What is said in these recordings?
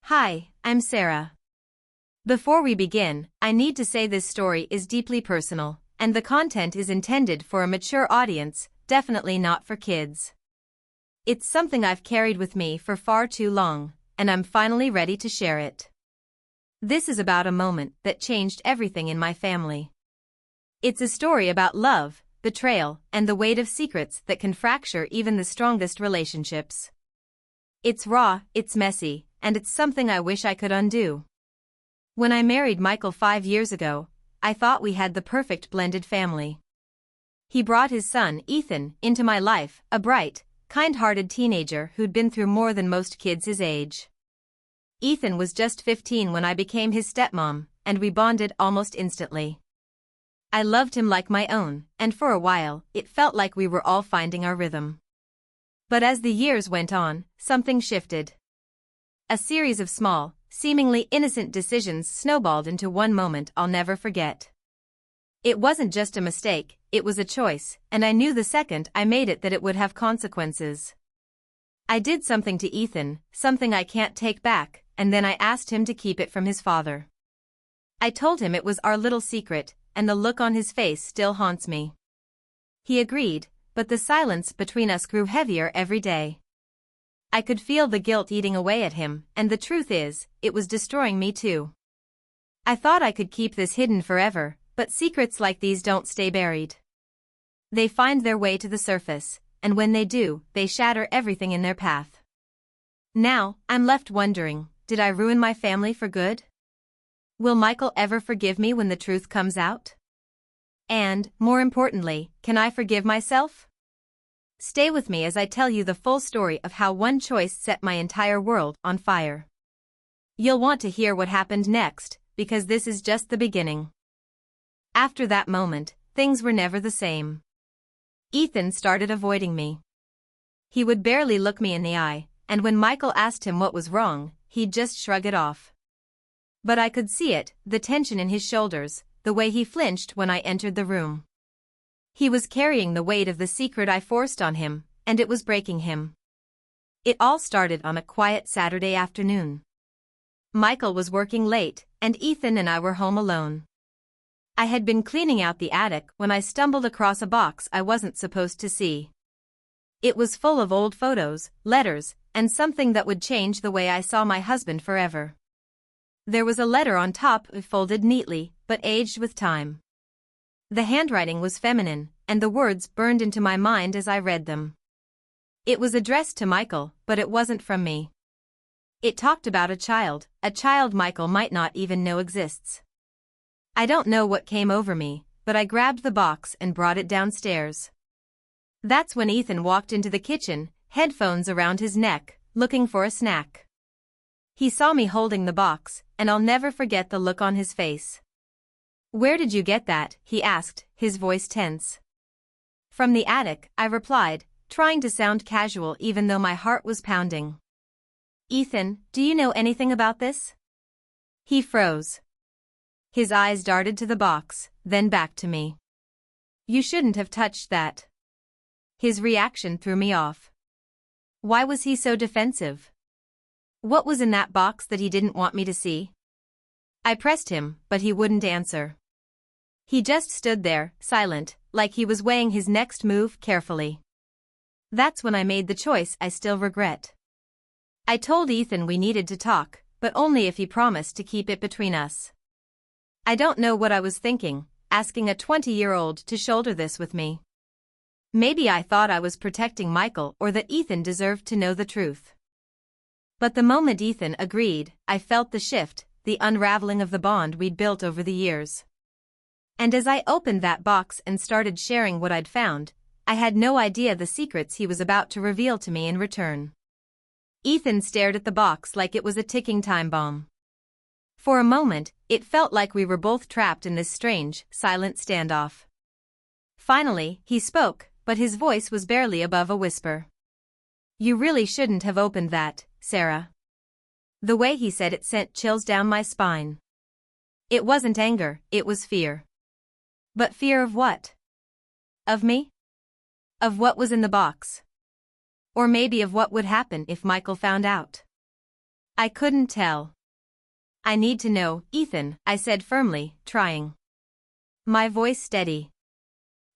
Hi, I'm Sarah. Before we begin, I need to say this story is deeply personal, and the content is intended for a mature audience, definitely not for kids. It's something I've carried with me for far too long, and I'm finally ready to share it. This is about a moment that changed everything in my family. It's a story about love, betrayal, and the weight of secrets that can fracture even the strongest relationships. It's raw, it's messy, and it's something I wish I could undo. When I married Michael 5 years ago, I thought we had the perfect blended family. He brought his son, Ethan, into my life, a bright, kind-hearted teenager who'd been through more than most kids his age. Ethan was just 15 when I became his stepmom, and we bonded almost instantly. I loved him like my own, and for a while, it felt like we were all finding our rhythm. But as the years went on, something shifted. A series of small, seemingly innocent decisions snowballed into one moment I'll never forget. It wasn't just a mistake, it was a choice, and I knew the second I made it that it would have consequences. I did something to Ethan, something I can't take back, and then I asked him to keep it from his father. I told him it was our little secret, and the look on his face still haunts me. He agreed, but the silence between us grew heavier every day. I could feel the guilt eating away at him, and the truth is, it was destroying me too. I thought I could keep this hidden forever, but secrets like these don't stay buried. They find their way to the surface, and when they do, they shatter everything in their path. Now, I'm left wondering, did I ruin my family for good? Will Michael ever forgive me when the truth comes out? And, more importantly, can I forgive myself? Stay with me as I tell you the full story of how one choice set my entire world on fire. You'll want to hear what happened next, because this is just the beginning. After that moment, things were never the same. Ethan started avoiding me. He would barely look me in the eye, and when Michael asked him what was wrong, he'd just shrug it off. But I could see it, the tension in his shoulders, the way he flinched when I entered the room. He was carrying the weight of the secret I forced on him, and it was breaking him. It all started on a quiet Saturday afternoon. Michael was working late, and Ethan and I were home alone. I had been cleaning out the attic when I stumbled across a box I wasn't supposed to see. It was full of old photos, letters, and something that would change the way I saw my husband forever. There was a letter on top, folded neatly, but aged with time. The handwriting was feminine, and the words burned into my mind as I read them. It was addressed to Michael, but it wasn't from me. It talked about a child Michael might not even know exists. I don't know what came over me, but I grabbed the box and brought it downstairs. That's when Ethan walked into the kitchen, headphones around his neck, looking for a snack. He saw me holding the box, and I'll never forget the look on his face. "Where did you get that?" he asked, his voice tense. "From the attic," I replied, trying to sound casual even though my heart was pounding. "Ethan, do you know anything about this?" He froze. His eyes darted to the box, then back to me. "You shouldn't have touched that." His reaction threw me off. Why was he so defensive? What was in that box that he didn't want me to see? I pressed him, but he wouldn't answer. He just stood there, silent, like he was weighing his next move carefully. That's when I made the choice I still regret. I told Ethan we needed to talk, but only if he promised to keep it between us. I don't know what I was thinking, asking a 20-year-old to shoulder this with me. Maybe I thought I was protecting Michael or that Ethan deserved to know the truth. But the moment Ethan agreed, I felt the shift, the unraveling of the bond we'd built over the years. And as I opened that box and started sharing what I'd found, I had no idea the secrets he was about to reveal to me in return. Ethan stared at the box like it was a ticking time bomb. For a moment, it felt like we were both trapped in this strange, silent standoff. Finally, he spoke, but his voice was barely above a whisper. "You really shouldn't have opened that, Sarah." The way he said it sent chills down my spine. It wasn't anger, it was fear. But fear of what? Of me? Of what was in the box? Or maybe of what would happen if Michael found out? I couldn't tell. I need to know, Ethan, I said firmly, trying my voice steady.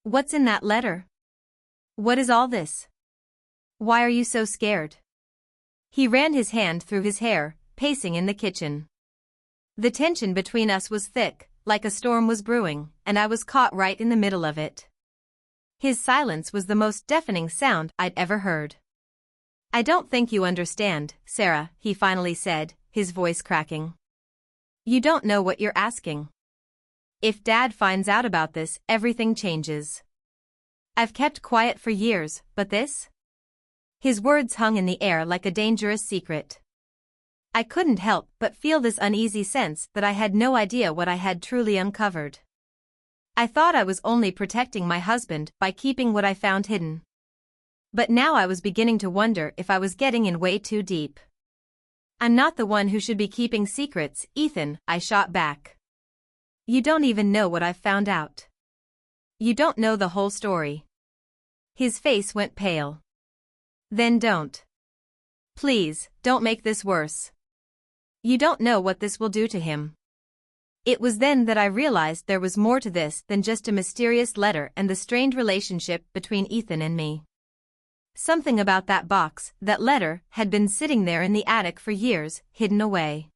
What's in that letter? What is all this? Why are you so scared? He ran his hand through his hair, pacing in the kitchen. The tension between us was thick, like a storm was brewing, and I was caught right in the middle of it. His silence was the most deafening sound I'd ever heard. I don't think you understand, Sarah, he finally said, his voice cracking. You don't know what you're asking. If Dad finds out about this, everything changes. I've kept quiet for years, but this? His words hung in the air like a dangerous secret. I couldn't help but feel this uneasy sense that I had no idea what I had truly uncovered. I thought I was only protecting my husband by keeping what I found hidden. But now I was beginning to wonder if I was getting in way too deep. I'm not the one who should be keeping secrets, Ethan, I shot back. You don't even know what I've found out. You don't know the whole story. His face went pale. Then don't. Please, don't make this worse. You don't know what this will do to him. It was then that I realized there was more to this than just a mysterious letter and the strained relationship between Ethan and me. Something about that box, that letter, had been sitting there in the attic for years, hidden away.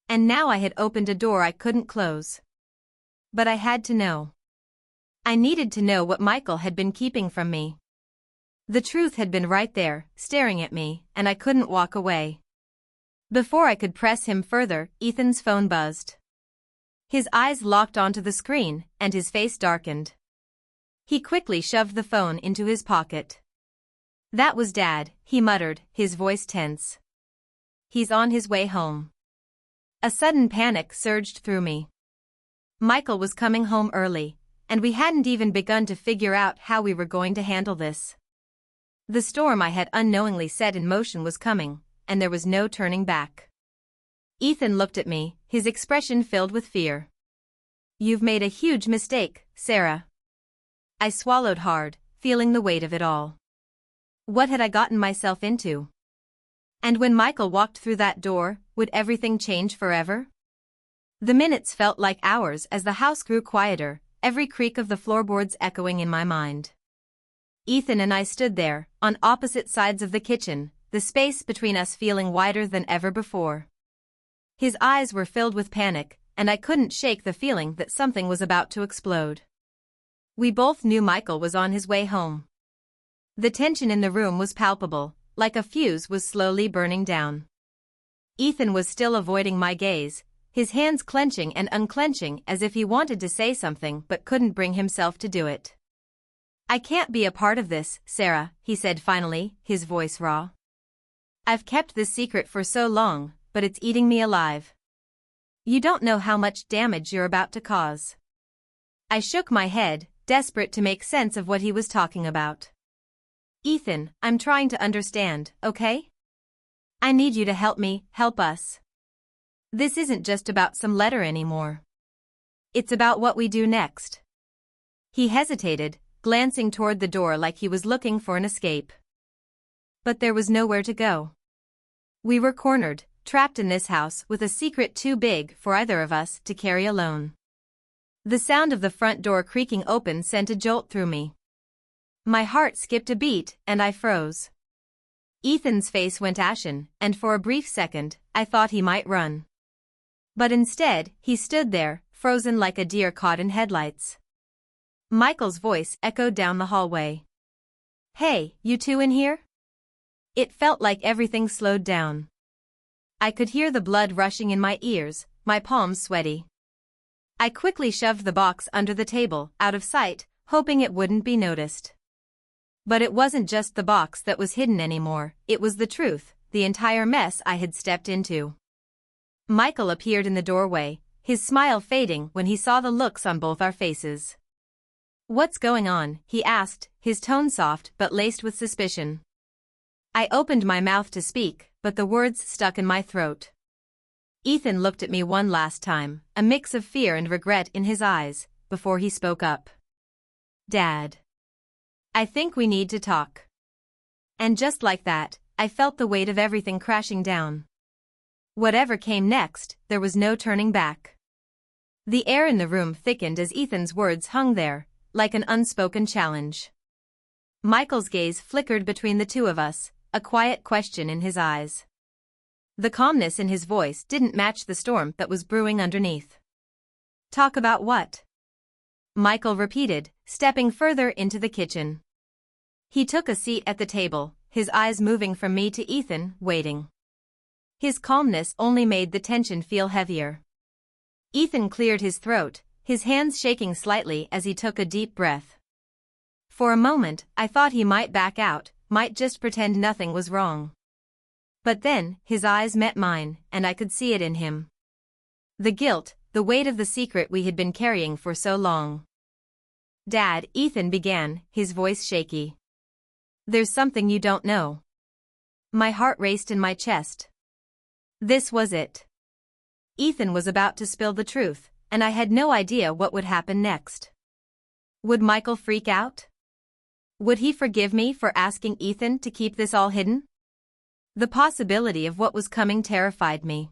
And now I had opened a door I couldn't close. But I had to know. I needed to know what Michael had been keeping from me. The truth had been right there, staring at me, and I couldn't walk away. Before I could press him further, Ethan's phone buzzed. His eyes locked onto the screen, and his face darkened. He quickly shoved the phone into his pocket. That was Dad, he muttered, his voice tense. He's on his way home. A sudden panic surged through me. Michael was coming home early, and we hadn't even begun to figure out how we were going to handle this. The storm I had unknowingly set in motion was coming, and there was no turning back. Ethan looked at me, his expression filled with fear. You've made a huge mistake, Sarah. I swallowed hard, feeling the weight of it all. What had I gotten myself into? And when Michael walked through that door, would everything change forever? The minutes felt like hours as the house grew quieter, every creak of the floorboards echoing in my mind. Ethan and I stood there, on opposite sides of the kitchen, the space between us feeling wider than ever before. His eyes were filled with panic, and I couldn't shake the feeling that something was about to explode. We both knew Michael was on his way home. The tension in the room was palpable, like a fuse was slowly burning down. Ethan was still avoiding my gaze, his hands clenching and unclenching as if he wanted to say something but couldn't bring himself to do it. I can't be a part of this, Sarah, he said finally, his voice raw. I've kept this secret for so long, but it's eating me alive. You don't know how much damage you're about to cause. I shook my head, desperate to make sense of what he was talking about. Ethan, I'm trying to understand, okay? I need you to help me, help us. This isn't just about some letter anymore. It's about what we do next. He hesitated, glancing toward the door like he was looking for an escape. But there was nowhere to go. We were cornered, trapped in this house with a secret too big for either of us to carry alone. The sound of the front door creaking open sent a jolt through me. My heart skipped a beat, and I froze. Ethan's face went ashen, and for a brief second, I thought he might run. But instead, he stood there, frozen like a deer caught in headlights. Michael's voice echoed down the hallway. Hey, you two in here? It felt like everything slowed down. I could hear the blood rushing in my ears, my palms sweaty. I quickly shoved the box under the table, out of sight, hoping it wouldn't be noticed. But it wasn't just the box that was hidden anymore, it was the truth, the entire mess I had stepped into. Michael appeared in the doorway, his smile fading when he saw the looks on both our faces. What's going on? He asked, his tone soft but laced with suspicion. I opened my mouth to speak, but the words stuck in my throat. Ethan looked at me one last time, a mix of fear and regret in his eyes, before he spoke up. Dad. I think we need to talk. And just like that, I felt the weight of everything crashing down. Whatever came next, there was no turning back. The air in the room thickened as Ethan's words hung there, like an unspoken challenge. Michael's gaze flickered between the two of us, a quiet question in his eyes. The calmness in his voice didn't match the storm that was brewing underneath. "Talk about what?" Michael repeated, stepping further into the kitchen. He took a seat at the table, his eyes moving from me to Ethan, waiting. His calmness only made the tension feel heavier. Ethan cleared his throat, his hands shaking slightly as he took a deep breath. For a moment, I thought he might back out, might just pretend nothing was wrong. But then, his eyes met mine, and I could see it in him. The guilt, the weight of the secret we had been carrying for so long. "Dad," Ethan began, his voice shaky. "There's something you don't know." My heart raced in my chest. This was it. Ethan was about to spill the truth, and I had no idea what would happen next. Would Michael freak out? Would he forgive me for asking Ethan to keep this all hidden? The possibility of what was coming terrified me.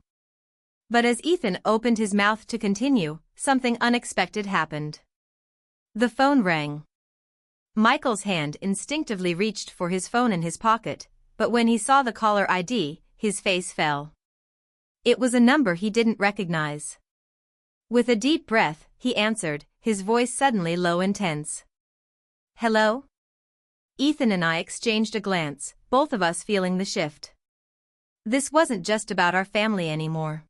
But as Ethan opened his mouth to continue, something unexpected happened. The phone rang. Michael's hand instinctively reached for his phone in his pocket, but when he saw the caller ID, his face fell. It was a number he didn't recognize. With a deep breath, he answered, his voice suddenly low and tense. "Hello?" Ethan and I exchanged a glance, both of us feeling the shift. This wasn't just about our family anymore.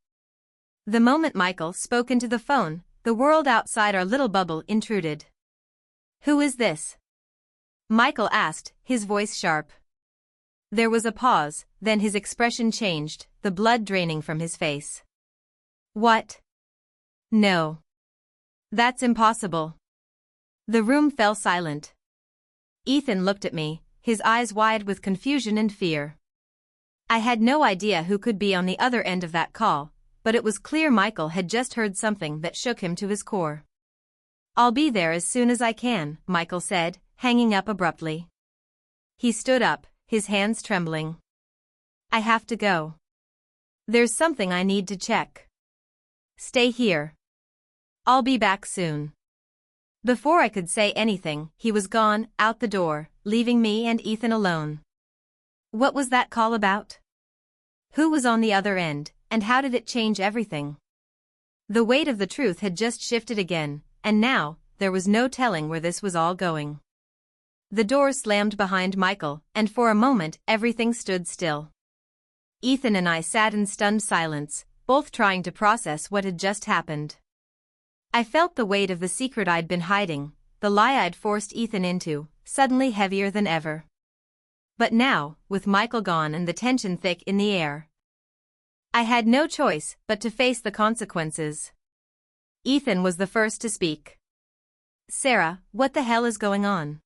The moment Michael spoke into the phone, the world outside our little bubble intruded. "Who is this?" Michael asked, his voice sharp. There was a pause, then his expression changed, the blood draining from his face. "What? No. That's impossible." The room fell silent. Ethan looked at me, his eyes wide with confusion and fear. I had no idea who could be on the other end of that call, but it was clear Michael had just heard something that shook him to his core. "I'll be there as soon as I can," Michael said, hanging up abruptly. He stood up, his hands trembling. "I have to go. There's something I need to check. Stay here. I'll be back soon." Before I could say anything, he was gone, out the door, leaving me and Ethan alone. What was that call about? Who was on the other end, and how did it change everything? The weight of the truth had just shifted again, and now, there was no telling where this was all going. The door slammed behind Michael, and for a moment everything stood still. Ethan and I sat in stunned silence, both trying to process what had just happened. I felt the weight of the secret I'd been hiding, the lie I'd forced Ethan into, suddenly heavier than ever. But now, with Michael gone and the tension thick in the air, I had no choice but to face the consequences. Ethan was the first to speak. "Sarah, what the hell is going on?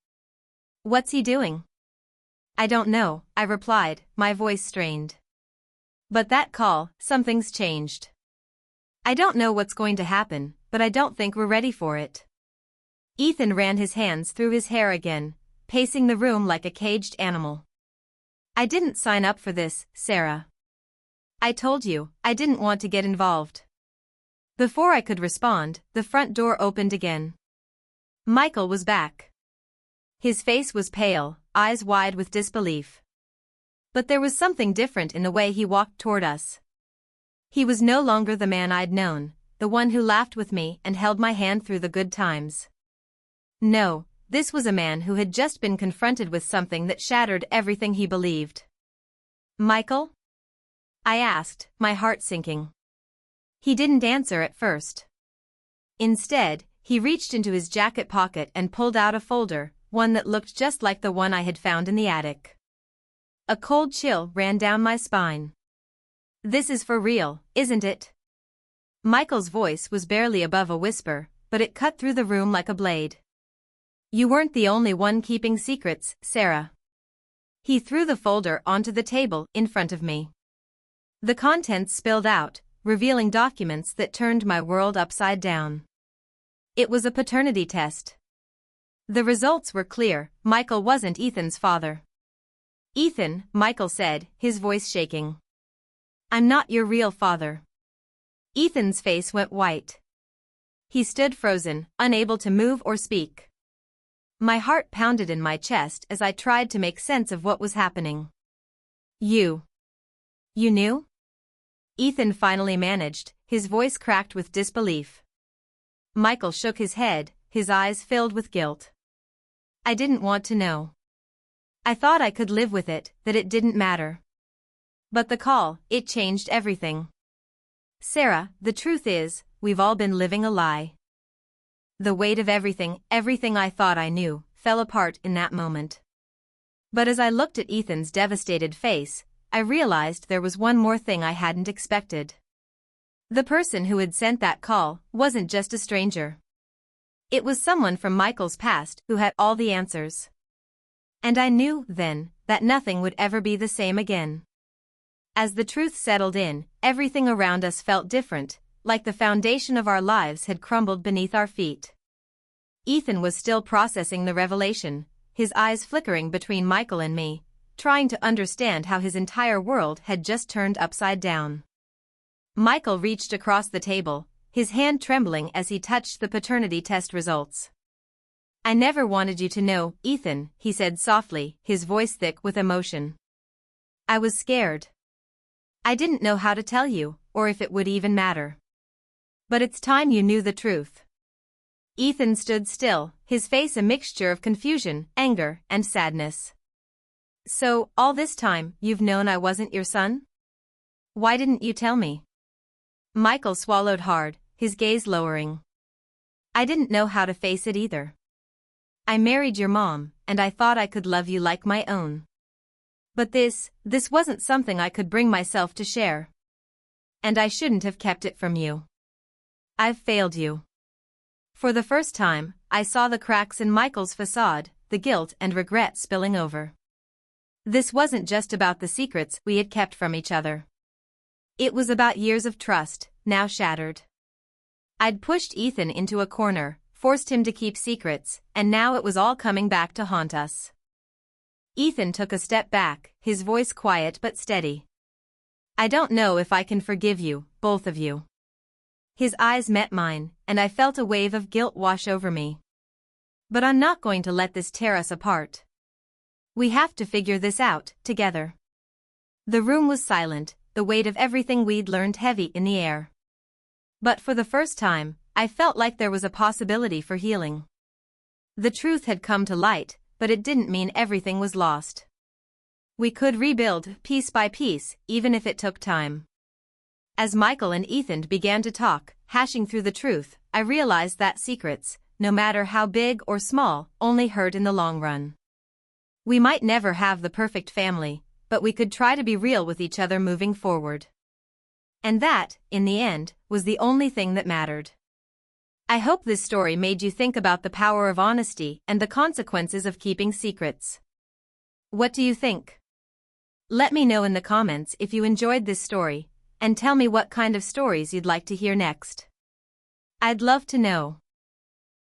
What's he doing?" "I don't know," I replied, my voice strained. "But that call, something's changed. I don't know what's going to happen, but I don't think we're ready for it." Ethan ran his hands through his hair again, pacing the room like a caged animal. "I didn't sign up for this, Sarah. I told you, I didn't want to get involved." Before I could respond, the front door opened again. Michael was back. His face was pale, eyes wide with disbelief. But there was something different in the way he walked toward us. He was no longer the man I'd known, the one who laughed with me and held my hand through the good times. No, this was a man who had just been confronted with something that shattered everything he believed. "Michael?" I asked, my heart sinking. He didn't answer at first. Instead, he reached into his jacket pocket and pulled out a folder, one that looked just like the one I had found in the attic. A cold chill ran down my spine. "This is for real, isn't it?" Michael's voice was barely above a whisper, but it cut through the room like a blade. "You weren't the only one keeping secrets, Sarah." He threw the folder onto the table in front of me. The contents spilled out, revealing documents that turned my world upside down. It was a paternity test. The results were clear, Michael wasn't Ethan's father. "Ethan," Michael said, his voice shaking. I'm not your real father. Ethan's face went white. He stood frozen, unable to move or speak. My heart pounded in my chest as I tried to make sense of what was happening. You knew? Ethan finally managed, his voice cracked with disbelief. Michael shook his head, his eyes filled with guilt. I didn't want to know. I thought I could live with it, that it didn't matter. But the call, it changed everything. Sarah, the truth is, we've all been living a lie. The weight of everything I thought I knew, fell apart in that moment. But as I looked at Ethan's devastated face, I realized there was one more thing I hadn't expected. The person who had sent that call wasn't just a stranger. It was someone from Michael's past who had all the answers. And I knew, then, that nothing would ever be the same again. As the truth settled in, everything around us felt different, like the foundation of our lives had crumbled beneath our feet. Ethan was still processing the revelation, his eyes flickering between Michael and me, trying to understand how his entire world had just turned upside down. Michael reached across the table, his hand trembling as he touched the paternity test results. I never wanted you to know, Ethan, he said softly, his voice thick with emotion. I was scared. I didn't know how to tell you, or if it would even matter. But it's time you knew the truth. Ethan stood still, his face a mixture of confusion, anger, and sadness. So, all this time, you've known I wasn't your son? Why didn't you tell me? Michael swallowed hard, his gaze lowering. I didn't know how to face it either. I married your mom, and I thought I could love you like my own. But this wasn't something I could bring myself to share. And I shouldn't have kept it from you. I've failed you. For the first time, I saw the cracks in Michael's facade, the guilt and regret spilling over. This wasn't just about the secrets we had kept from each other. It was about years of trust, now shattered. I'd pushed Ethan into a corner, forced him to keep secrets, and now it was all coming back to haunt us. Ethan took a step back, his voice quiet but steady. I don't know if I can forgive you, both of you. His eyes met mine, and I felt a wave of guilt wash over me. But I'm not going to let this tear us apart. We have to figure this out, together. The room was silent, the weight of everything we'd learned heavy in the air. But for the first time, I felt like there was a possibility for healing. The truth had come to light, but it didn't mean everything was lost. We could rebuild, piece by piece, even if it took time. As Michael and Ethan began to talk, hashing through the truth, I realized that secrets, no matter how big or small, only hurt in the long run. We might never have the perfect family, but we could try to be real with each other moving forward. And that, in the end, was the only thing that mattered. I hope this story made you think about the power of honesty and the consequences of keeping secrets. What do you think? Let me know in the comments if you enjoyed this story, and tell me what kind of stories you'd like to hear next. I'd love to know.